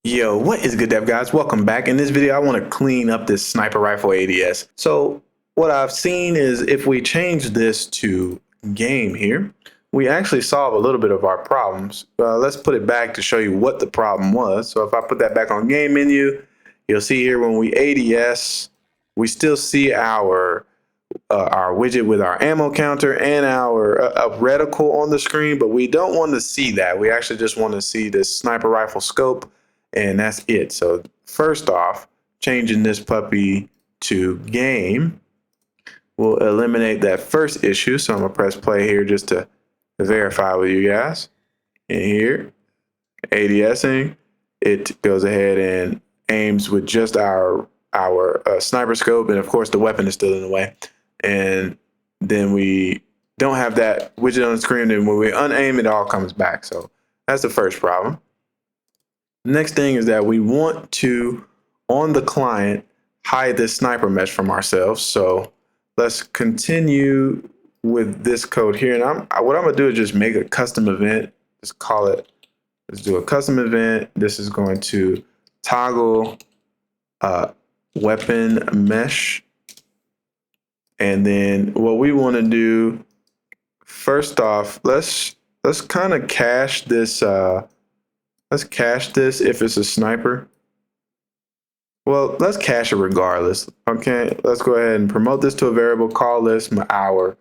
Yo, what is good, dev guys? Welcome back. In this video, I want to clean up this sniper rifle ADS. So what I've seen is if we change this to game here, we actually solve a little bit of our problems. Let's put it back to show you what the problem was. So if I put that back on game menu, you'll see here when we ADS, we still see our widget with our ammo counter and our reticle on the screen, but we don't want to see that. We actually just want to see this sniper rifle scope, and that's it. So first off, changing this puppy to game will eliminate that first issue. So I'm gonna press play here just to verify with you guys. And here, ADSing, it goes ahead and aims with just our sniper scope, and of course the weapon is still in the way. And then we don't have that widget on the screen, and when we unaim, it all comes back. So that's the first problem. The next thing is that we want to, on the client, hide this sniper mesh from ourselves. So let's continue with this code here. And what I'm gonna do is just make a custom event. Let's call it, let's do a custom event. This is going to toggle weapon mesh. And then what we want to do, first off, let's kind of cache this. Let's cache this if it's a sniper. Well, let's cache it regardless. Okay, let's go ahead and promote this to a variable. Call this our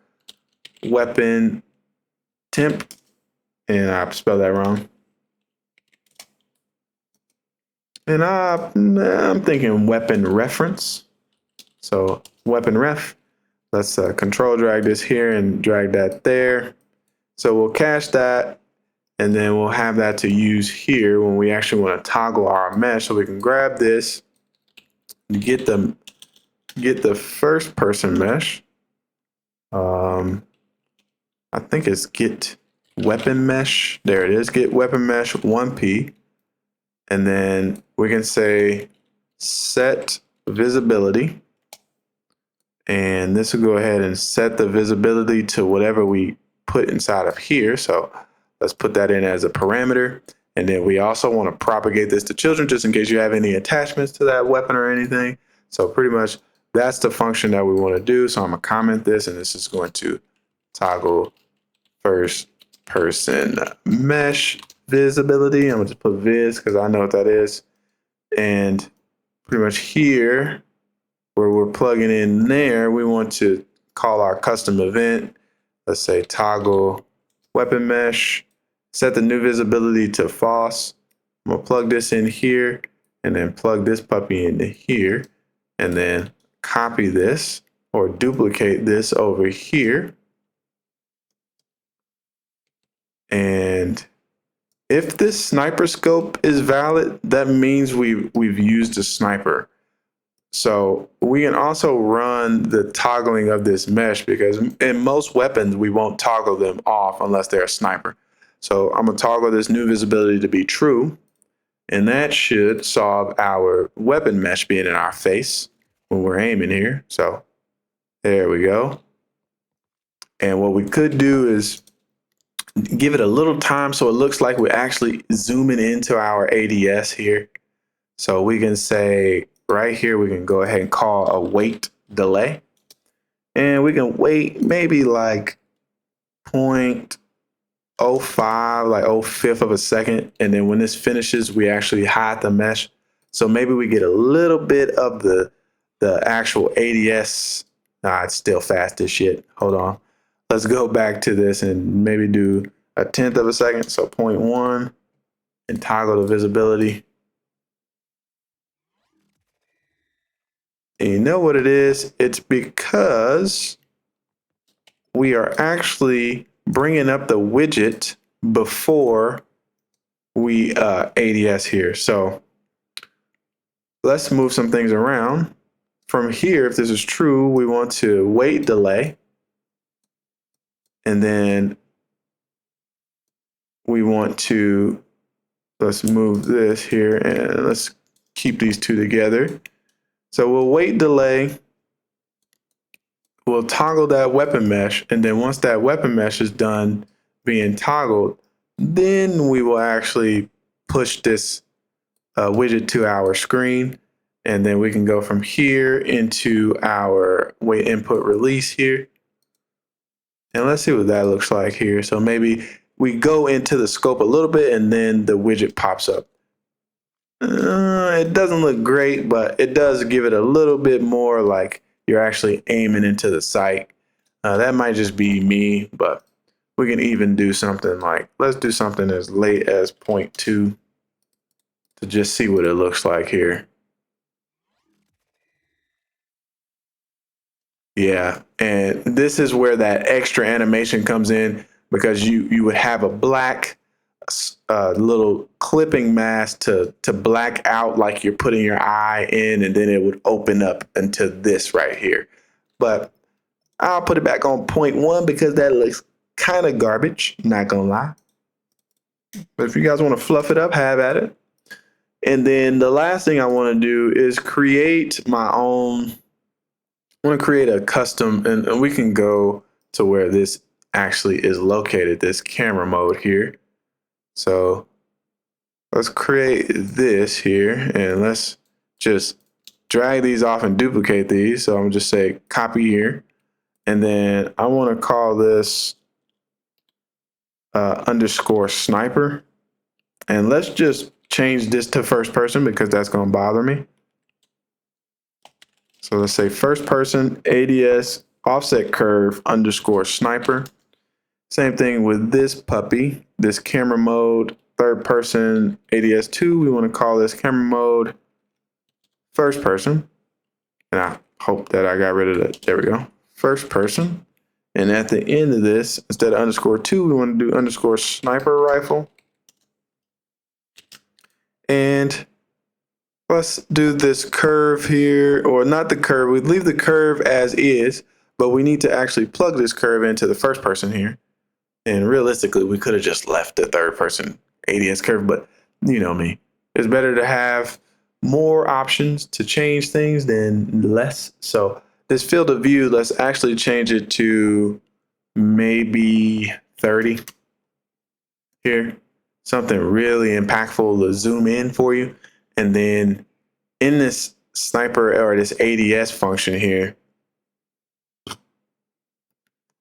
weapon temp, and I spelled that wrong. And I'm thinking weapon reference. So weapon ref. Let's control drag this here and drag that there. So we'll cache that, and then we'll have that to use here when we actually want to toggle our mesh. So we can grab this, get the first person mesh. I think it's get weapon mesh. There it is. Get weapon mesh 1P, and then we can say set visibility. And this will go ahead and set the visibility to whatever we put inside of here. So let's put that in as a parameter. And then we also want to propagate this to children just in case you have any attachments to that weapon or anything. So pretty much that's the function that we want to do. So I'm going to comment this, and this is going to toggle first person mesh visibility. I'm going to just put viz because I know what that is. And pretty much here, where we're plugging in there, we want to call our custom event. Let's say toggle weapon mesh, set the new visibility to false. I'm gonna plug this in here and then plug this puppy into here, and then copy this or duplicate this over here. And if this sniper scope is valid, that means we've used a sniper. So we can also run the toggling of this mesh because in most weapons, we won't toggle them off unless they're a sniper. So I'm gonna toggle this new visibility to be true, and that should solve our weapon mesh being in our face when we're aiming here. So there we go. And what we could do is give it a little time so it looks like we're actually zooming into our ADS here. So we can say, right here, we can go ahead and call a wait delay. And we can wait maybe like 0.05, like 0.05 of a second. And then when this finishes, we actually hide the mesh. So maybe we get a little bit of the actual ADS. Nah, it's still fast as shit. Hold on. Let's go back to this and maybe do 1/10 of a second. So 0.1 and toggle the visibility. And you know what it is? It's because we are actually bringing up the widget before we ADS here. So let's move some things around. From here, if this is true, we want to wait delay. And then we want to, let's move this here and let's keep these two together. So we'll wait delay, we'll toggle that weapon mesh, and then once that weapon mesh is done being toggled, then we will actually push this widget to our screen. And then we can go from here into our weight input release here. And let's see what that looks like here. So maybe we go into the scope a little bit and then the widget pops up. It doesn't look great, but it does give it a little bit more like you're actually aiming into the sight. That might just be me, but we can even do something like, let's do something as late as 0.2 to just see what it looks like here. Yeah, and this is where that extra animation comes in, because you would have a black little clipping mask to black out like you're putting your eye in, and then it would open up into this right here. But I'll put it back on 0.1 because that looks kind of garbage, not gonna lie. But if you guys want to fluff it up, have at it. And then the last thing I want to do is create my own. I want to create a custom, and we can go to where this actually is located, this camera mode here. So let's create this here, and let's just drag these off and duplicate these. So I'm just say copy here, and then I want to call this underscore sniper, and let's just change this to first person because that's going to bother me. So let's say first person ADS offset curve underscore sniper. Same thing with this puppy, this camera mode, third person ADS2. We want to call this camera mode first person. And I hope that I got rid of that. There we go. First person. And at the end of this, instead of underscore 2, we want to do underscore sniper rifle. And let's do this curve here, or not the curve. We leave the curve as is, but we need to actually plug this curve into the first person here. And realistically, we could have just left the third person ADS curve, but you know me. It's better to have more options to change things than less. So this field of view, let's actually change it to maybe 30 here. Something really impactful to zoom in for you. And then in this sniper or this ADS function here,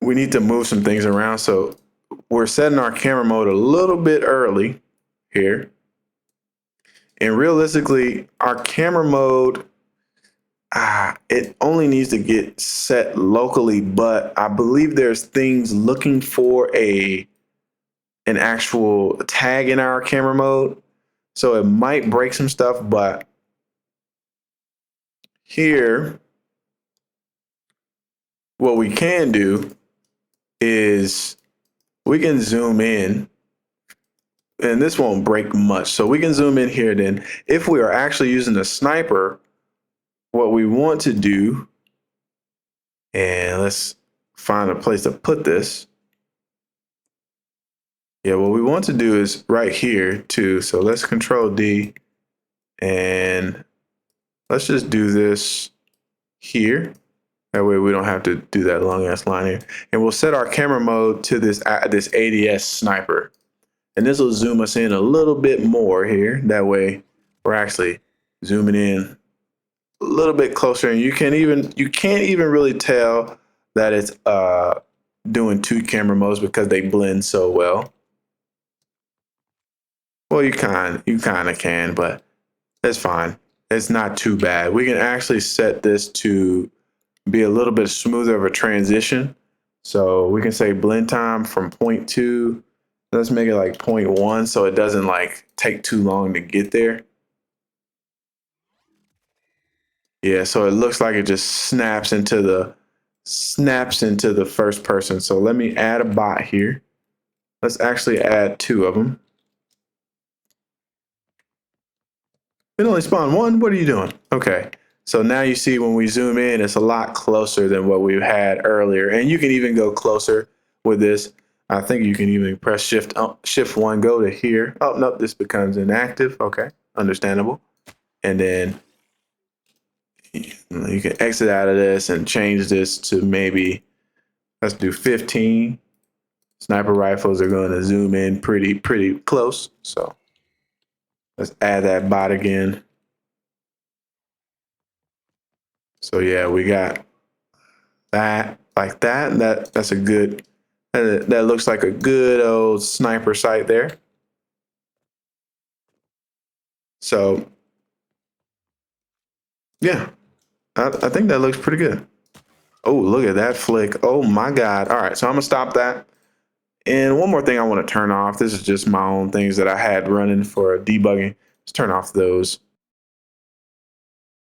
we need to move some things around. So we're setting our camera mode a little bit early here. And realistically, our camera mode, it only needs to get set locally, but I believe there's things looking for an actual tag in our camera mode. So it might break some stuff, but here, what we can do is we can zoom in, and this won't break much. So we can zoom in here. Then if we are actually using a sniper, what we want to do, and let's find a place to put this. Yeah, what we want to do is right here too. So let's Control D, and let's just do this here. That way we don't have to do that long ass line here. And we'll set our camera mode to this ADS sniper. And this will zoom us in a little bit more here. That way we're actually zooming in a little bit closer, and you can't even really tell that it's doing two camera modes because they blend so well. Well, you kind of can, but it's fine. It's not too bad. We can actually set this to be a little bit smoother of a transition. So we can say blend time from 0.2. Let's make it like 0.1 so it doesn't like take too long to get there. Yeah, so it looks like it just snaps into the first person. So let me add a bot here. Let's actually add 2 of them. It only spawned 1. What are you doing? Okay. So now you see when we zoom in, it's a lot closer than what we had earlier. And you can even go closer with this. I think you can even press shift 1, go to here. Oh, no, this becomes inactive. Okay, understandable. And then you can exit out of this and change this to maybe, let's do 15. Sniper rifles are going to zoom in pretty close. So Let's add that bot again. So yeah, we got that like that. That's a good, that looks like a good old sniper sight there. So yeah, I think that looks pretty good. Oh, look at that flick. Oh my God. All right, so I'm gonna stop that. And one more thing I want to turn off. This is just my own things that I had running for debugging. Let's turn off those.